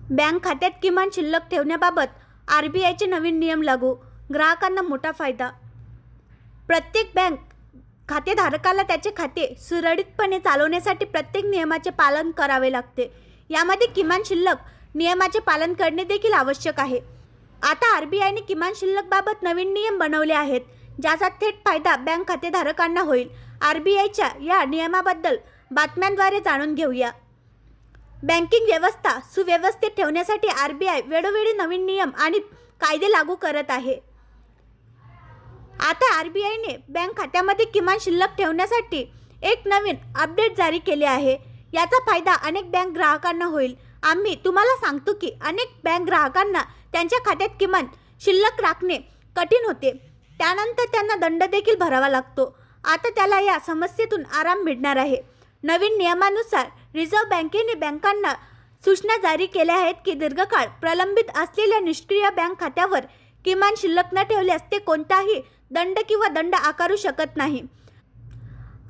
Bank खात्यात किमान शिल्लक ठेवण्याबाबत RBIचे नवीन नियम लागू. ग्राहकांना मोठा फायदा. प्रत्येक बँक खातेधारकाला त्याचे खाते सुरळीतपणे चालवण्यासाठी प्रत्येक नियमाचे पालन करावे लागते. यामध्ये किमान शिल्लक नियमाचे पालन करणे देखील आवश्यक आहे. आता RBIने किमान शिल्लकबाबत नवीन नियम बनवले आहेत, ज्याचा थेट फायदा बँक खातेधारकांना होईल. RBIच्या या नियमाबद्दल बातम्यांद्वारे जाणून घेऊया. बँकिंग व्यवस्था सुव्यवस्थित ठेवण्यासाठी RBI वेळोवेळी नवीन नियम आणि कायदे लागू करत आहे. आता RBIने बँक खात्यामध्ये किमान शिल्लक ठेवण्यासाठी एक नवीन अपडेट जारी केले आहे. याचा फायदा अनेक बँक ग्राहकांना होईल. आम्ही तुम्हाला सांगतो की अनेक बँक ग्राहकांना त्यांच्या खात्यात किमान शिल्लक राखणे कठीण होते. त्यानंतर त्यांना दंड देखील भरावा लागतो. आता त्याला या समस्येतून आराम मिळणार आहे. नवीन नियमानुसार रिझर्व्ह बँकेने बँकांना सूचना जारी केल्या आहेत की दीर्घकाळ प्रलंबित असलेल्या निष्क्रिय बँक खात्यावर किमान शिल्लक न ठेवल्यास ते कोणताही दंड किंवा दंड आकारू शकत नाही.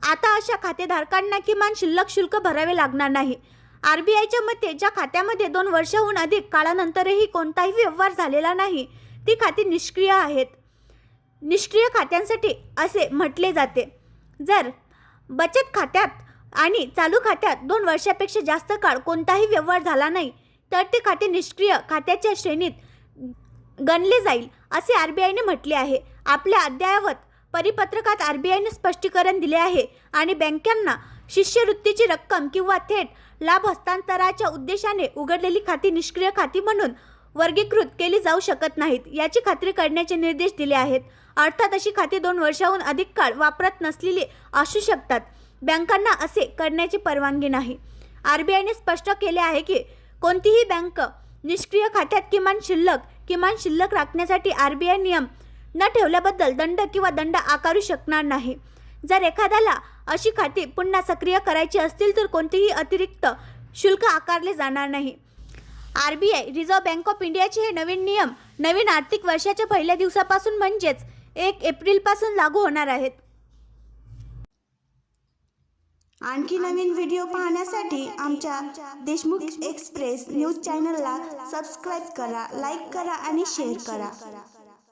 आता अशा खातेधारकांना किमान शिल्लक शुल्क भरावे लागणार नाही. RBIच्या मते ज्या खात्यामध्ये 2 वर्षांहून अधिक काळानंतरही कोणताही व्यवहार झालेला नाही, ती खाती निष्क्रिय आहेत. निष्क्रिय खात्यांसाठी असे म्हटले जाते. जर बचत खात्यात आणि चालू खात्यात 2 वर्षापेक्षा जास्त काळ कोणताही व्यवहार झाला नाही, तर ते खाते निष्क्रिय खात्याच्या श्रेणीत गणले जाईल, असे RBIने म्हटले आहे. आपल्या अद्ययावत परिपत्रकात RBIने स्पष्टीकरण दिले आहे आणि बँकांना शिष्यवृत्तीची रक्कम किंवा थेट लाभ हस्तांतराच्या उद्देशाने उघडलेली खाती निष्क्रिय खाती म्हणून वर्गीकृत केली जाऊ शकत नाहीत, याची खात्री करण्याचे निर्देश दिले आहेत. अर्थात अशी खाती 2 वर्षांहून अधिक काळ वापरत नसलेली असू शकतात. बँकांना असे करण्याची परवानगी नाही. RBIने स्पष्ट केले आहे की कोणतीही बँक निष्क्रिय खात्यात किमान शिल्लक राखण्यासाठी RBI नियम न ठेवल्याबद्दल दंड किंवा दंड आकारू शकणार नाही. जर एखाद्याला अशी खाती पुन्हा सक्रिय करायची असतील तर कोणतेही अतिरिक्त शुल्क आकारले जाणार नाही. RBI रिझर्व्ह बँक ऑफ इंडियाचे हे नवीन नियम नवीन आर्थिक वर्षाच्या पहिल्या दिवसापासून म्हणजेच 1 एप्रिलपासून लागू होणार आहेत. आणखी नवीन व्हिडिओ पाहण्यासाठी आमच्या देशमुख एक्सप्रेस न्यूज चॅनलला सबस्क्राईब करा, लाईक करा आणि शेअर करा.